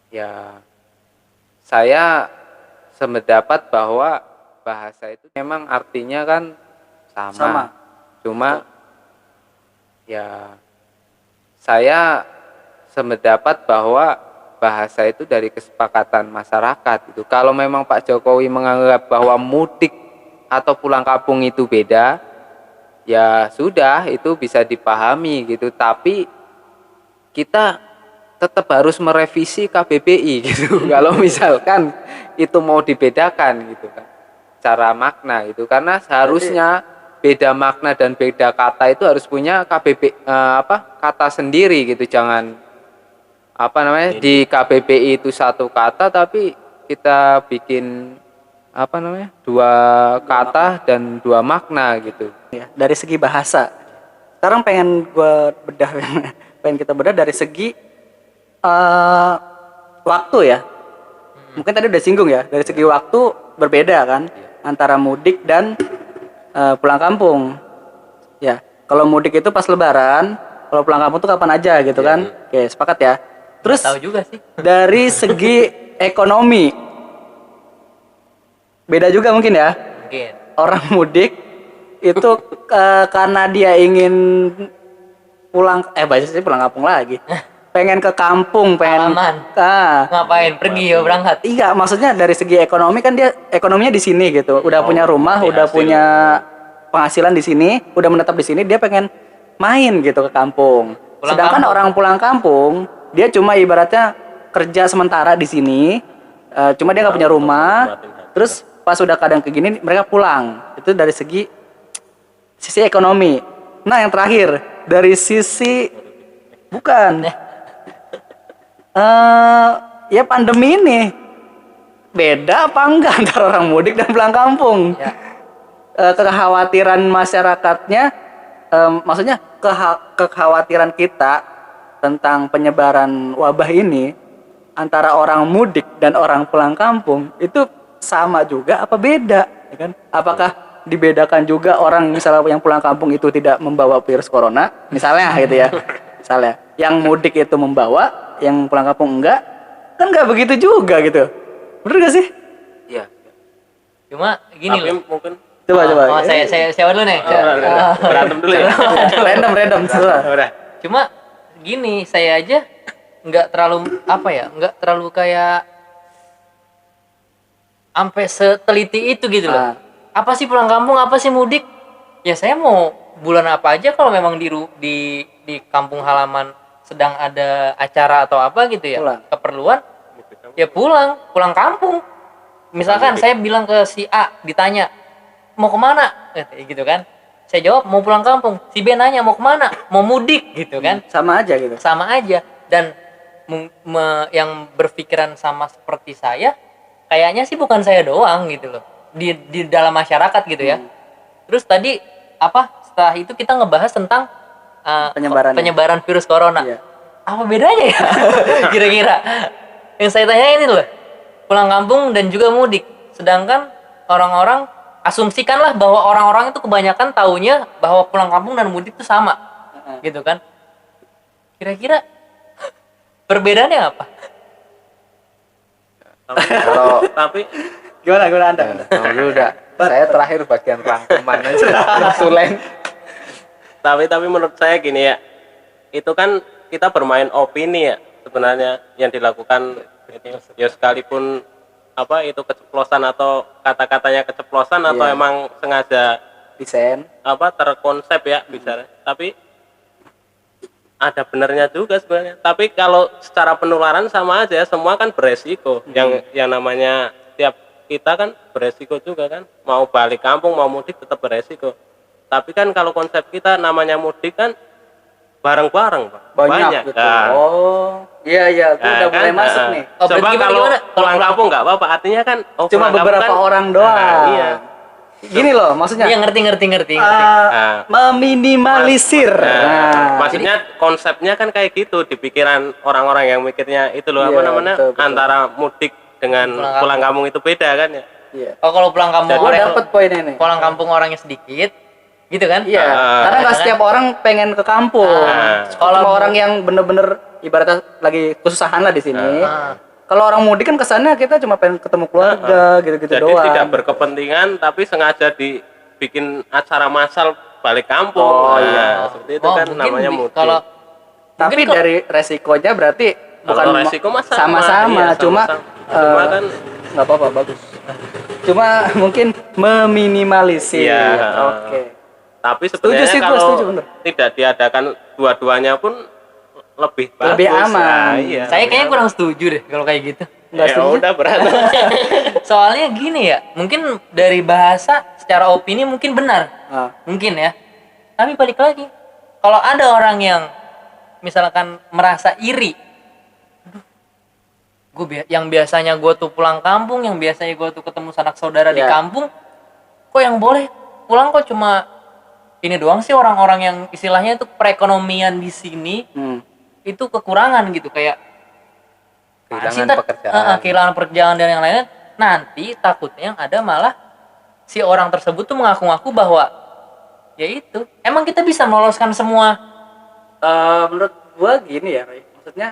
Ya, saya sependapat bahwa bahasa itu memang artinya kan Sama. sama. Cuma ya saya sependapat bahwa bahasa itu dari kesepakatan masyarakat itu. Kalau memang Pak Jokowi menganggap bahwa mudik atau pulang kampung itu beda, ya sudah itu bisa dipahami gitu. Tapi kita tetap harus merevisi KBBI gitu. Kalau misalkan itu mau dibedakan gitu kan, cara makna gitu. Karena seharusnya beda makna dan beda kata itu harus punya kata sendiri gitu. Jangan di KBBI itu satu kata tapi kita bikin dua kata dan dua makna gitu. Ya, dari segi bahasa. Sekarang pengen gue bedah, pengen kita bedah dari segi waktu ya. Mungkin tadi udah singgung ya, dari segi waktu berbeda kan antara mudik dan pulang kampung. Ya, kalau mudik itu pas Lebaran, kalau pulang kampung tuh kapan aja gitu kan. Oke, sepakat ya. Terus Tahu juga sih. dari segi ekonomi beda juga mungkin ya. Mungkin. Orang mudik itu karena dia ingin bahasanya pulang kampung lagi. Pengen ke kampung, pengen Halaman. Ngapain? Pergi ya berangkat. Iya, maksudnya dari segi ekonomi kan dia ekonominya di sini gitu. Udah punya rumah, udah punya penghasilan di sini, udah menetap di sini, dia pengen main gitu ke kampung. Sedangkan orang pulang kampung, dia cuma ibaratnya kerja sementara di sini, cuma dia nggak punya rumah. Terus pas udah kadang kayak gini, mereka pulang. Itu dari sisi ekonomi. Nah, yang terakhir dari sisi ya pandemi ini beda apa enggak antara orang mudik dan pulang kampung? Ya. Kekhawatiran masyarakatnya, maksudnya kekhawatiran kita tentang penyebaran wabah ini antara orang mudik dan orang pulang kampung itu sama juga apa beda? Ya kan? Apakah dibedakan juga orang misalnya yang pulang kampung itu tidak membawa virus corona, misalnya gitu ya? Misalnya yang mudik itu membawa, yang pulang kampung enggak, kan enggak begitu juga gitu. Bener gak sih? Iya. Cuma gini Tapi loh. mungkin Coba. Saya dulu nih. berantem dulu ya. Random. Udah. Cuma gini, saya aja nggak terlalu kayak sampai seteliti itu gitu loh. Apa sih pulang kampung, apa sih mudik? Ya saya mau bulan apa aja kalau memang di kampung halaman sedang ada acara atau apa gitu ya, Pulang. keperluan, ya pulang kampung. Misalkan saya bilang ke si A, ditanya mau kemana, gitu kan? Saya jawab mau pulang kampung. Si B nanya mau kemana, mau mudik gitu kan? Sama aja gitu. Sama aja. Dan yang berpikiran sama seperti saya, kayaknya sih bukan saya doang gitu loh, di dalam masyarakat gitu ya. Terus tadi setelah itu kita ngebahas tentang penyebaran virus corona. Iya. Apa bedanya ya? Kira-kira yang saya tanya ini loh, pulang kampung dan juga mudik. Sedangkan orang-orang asumsikanlah bahwa orang-orang itu kebanyakan taunya bahwa pulang kampung dan mudik itu sama, gitu kan? Kira-kira perbedaannya apa? Tapi Gimana Anda? Dulu udah. Saya terakhir bagian rangkuman aja. Tulen. tapi menurut saya gini ya, itu kan kita bermain opini ya sebenarnya yang dilakukan ya, sekalipun itu keceplosan atau kata-katanya keceplosan atau emang sengaja Desain. terkonsep ya bicara, tapi ada benernya juga sebenarnya. Tapi kalau secara penularan sama aja, semua kan beresiko. Yang namanya tiap kita kan beresiko juga kan, mau balik kampung mau mudik tetap beresiko. Tapi kan kalau konsep kita namanya mudik kan bareng-bareng, Pak. Banyak gitu. Nah, Iya, itu udah mulai masuk nih. Coba kalau pulang kampung nggak apa-apa, artinya kan Cuma beberapa orang doang. iya. Gini loh, maksudnya Iya, ngerti. meminimalisir. Maksudnya konsepnya kan kayak gitu di pikiran orang-orang yang mikirnya itu loh, Iya, betul. antara mudik dengan pulang kampung itu beda kan ya. Iya. Oh, kalau pulang kampung Gua dapet poinnya nih. pulang kampung orangnya sedikit, gitu kan? Iya, karena nggak setiap orang pengen ke kampung. Kalau orang yang bener-bener ibaratnya lagi kesusahan lah di sini, Kalau orang mudik kan kesannya kita cuma pengen ketemu keluarga gitu-gitu Jadi doang. tidak berkepentingan tapi sengaja dibikin acara massal balik kampung. Oh, Nah, iya. seperti itu kan mungkin namanya mudik. kalau Tapi mungkin dari resikonya berarti bukan Kalau resiko mah sama-sama, iya, cuma Cuma kan nggak apa-apa, bagus. Cuma mungkin meminimalisir. Iya. Oke. tapi Setuju sebenarnya sih, gua kalau setuju, bener. tidak diadakan dua-duanya pun lebih bagus. Lebih aman. Nah, iya. saya kayaknya kurang setuju deh kalau kayak gitu. Nggak Ya setuju? udah berantem. Soalnya gini ya, mungkin dari bahasa secara opini mungkin benar. Ah. Mungkin ya. Tapi balik lagi, kalau ada orang yang misalkan merasa iri, yang biasanya gue tuh pulang kampung, yang biasanya gue tuh ketemu sanak saudara di Ya. kampung, kok yang boleh pulang kok cuma ini doang sih, orang-orang yang istilahnya itu perekonomian di sini itu kekurangan gitu, kayak Kehilangan pekerjaan. kehilangan pekerjaan dan yang lainnya. Nanti takutnya yang ada malah si orang tersebut tuh mengaku-ngaku bahwa ya itu emang kita bisa meloloskan semua. Menurut gua gini ya, Ray. Maksudnya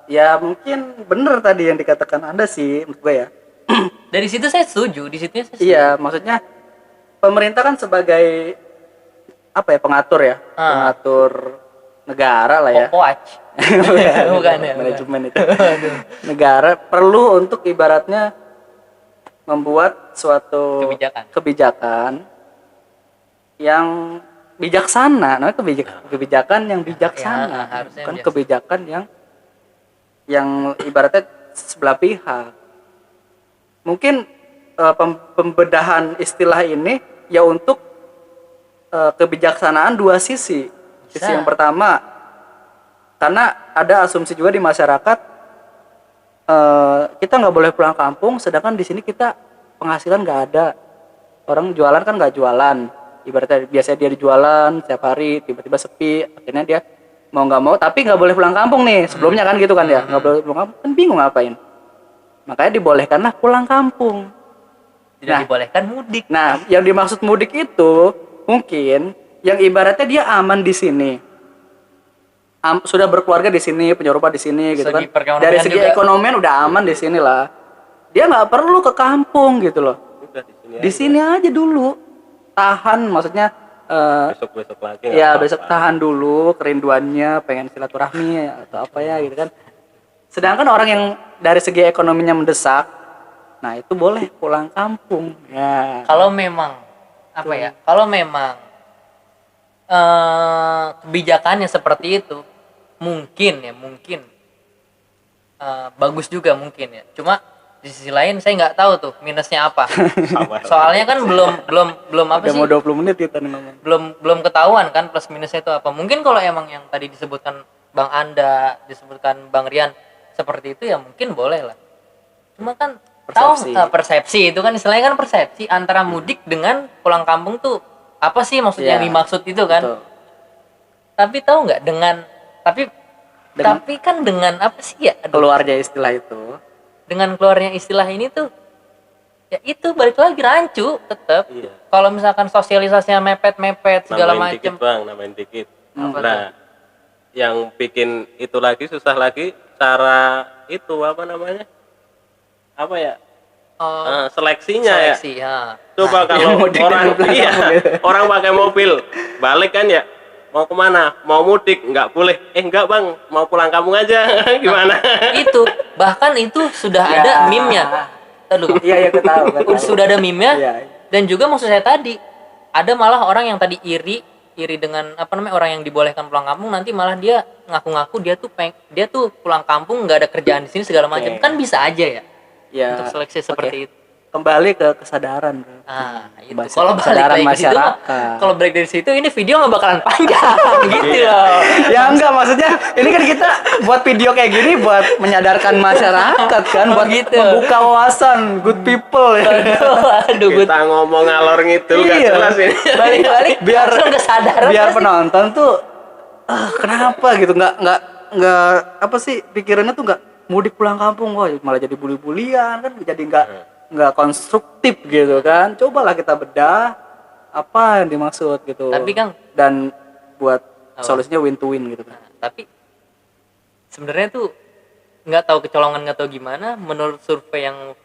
ya mungkin bener tadi yang dikatakan Anda sih, menurut gua ya. Dari situ saya setuju, di situ saya setuju. Iya, maksudnya pemerintah kan sebagai apa ya, pengatur ya, pengatur negara lah ya. Watch. Bukan ya, Manajemen itu. Negara perlu untuk ibaratnya membuat suatu kebijakan yang bijaksana. Namanya kebijakan yang bijaksana, Ya, harusnya bukan bijaksana. kebijakan yang ibaratnya sebelah pihak. Mungkin pembedahan istilah ini ya untuk kebijaksanaan dua sisi. Sisi Bisa. yang pertama, karena ada asumsi juga di masyarakat kita nggak boleh pulang kampung, sedangkan di sini kita penghasilan nggak ada. Orang jualan kan nggak jualan, ibaratnya biasanya dia jualan setiap hari, tiba-tiba sepi, akhirnya dia mau nggak mau tapi nggak boleh pulang kampung nih. Sebelumnya kan gitu kan ya, nggak boleh pulang kampung, kan bingung ngapain. Makanya dibolehkanlah pulang kampung. Tidak dibolehkan mudik. Nah, yang dimaksud mudik itu mungkin yang ibaratnya dia aman di sini, sudah berkeluarga di sini, punya rumah di sini, gitu kan. Segi perekonomian Dari segi juga. ekonomian udah aman di sini lah. Dia nggak perlu ke kampung gitu loh. Udah di Di sini aja dulu, tahan, maksudnya besok-besok lagi. nggak ya apa-apa. besok tahan dulu kerinduannya, pengen silaturahmi atau apa ya gitu kan. Sedangkan orang yang dari segi ekonominya mendesak, nah itu boleh pulang kampung. Ya. Kalau memang apa ya? Kalau memang kebijakannya seperti itu, mungkin bagus juga mungkin ya. Cuma di sisi lain saya nggak tahu tuh minusnya apa. Sama. Soalnya kan belum apa Udah sih? mau 20 menit kita nih ngomong. belum ketahuan kan plus minusnya itu apa. Mungkin kalau emang yang tadi disebutkan Bang Anda, disebutkan Bang Rian seperti itu ya mungkin boleh lah. Cuma kan Persepsi. tahu persepsi itu kan istilahnya kan persepsi antara mudik dengan pulang kampung tuh apa sih maksudnya Iya, yang dimaksud itu kan. Betul. Tapi tahu nggak tapi Dengan- tapi kan dengan apa sih ya? Aduh, Keluarnya istilah itu. dengan keluarnya istilah ini tuh ya itu balik lagi rancu tetap. Iya. Kalau misalkan sosialisasinya mepet segala Namain dikit macam. bang, namain dikit. Apa Nah, yang bikin itu lagi susah lagi cara itu apa namanya? Apa ya? Seleksinya ya. Seleksi ya. Coba kalau mudik orang dan pulang iya, kampung gitu. orang pakai mobil balik kan ya, mau kemana? Mau mudik nggak boleh. Enggak bang, mau pulang kampung aja. Gimana? Itu bahkan itu sudah Ya. ada meme-nya. Aduh. Iya, aku tahu. Sudah ada meme-nya. Iya. Dan juga maksud saya tadi ada malah orang yang tadi iri dengan apa namanya orang yang dibolehkan pulang kampung, nanti malah dia ngaku-ngaku dia tuh pulang kampung nggak ada kerjaan di sini segala macam. Oke. Kan bisa aja ya Ya. untuk seleksi seperti itu. Kembali ke kesadaran, bro. Itu. Bahasa Kalau balik kesadaran lagi ke situ, masyarakat. kalau break dari situ ini video nggak bakalan panjang gitu loh. Ya enggak, maksudnya ini kan kita buat video kayak gini buat menyadarkan masyarakat kan, buat gitu. membuka wawasan good people ya. Aduh, gue Kita ngomong ngalor ngidul nggak Iya. jelas ini. balik-balik Biar- langsung kesadaran Biar pasti. penonton tuh kenapa gitu, nggak apa sih pikirannya tuh nggak mudik pulang kampung, wah malah jadi bully-bulian kan, jadi nggak konstruktif gitu kan. Cobalah kita bedah apa yang dimaksud gitu. Tapi, Kang, dan buat apa? solusinya win to win gitu kan. Nah, tapi sebenarnya tuh nggak tahu kecolongan nggak tahu gimana, menurut survei yang